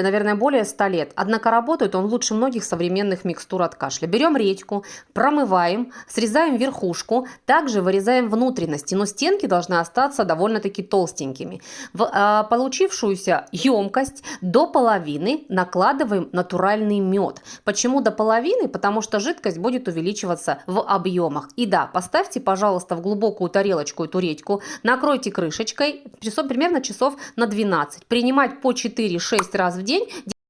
наверное, более 100 лет. Однако работает он лучше многих современных микстур от кашля. Берем редьку, промываем, срезаем верхушку, также вырезаем внутренности, но стенки должны остаться довольно-таки толстенькими. В получившуюся емкость до половины накладываем натуральный мед. Почему до половины? Потому что жидкость будет увеличиваться в объемах. И да, поставьте, пожалуйста, в глубокую тарелочку эту редьку, накройте крышечкой примерно часов на 12. Принимать по 4-6 раз в день.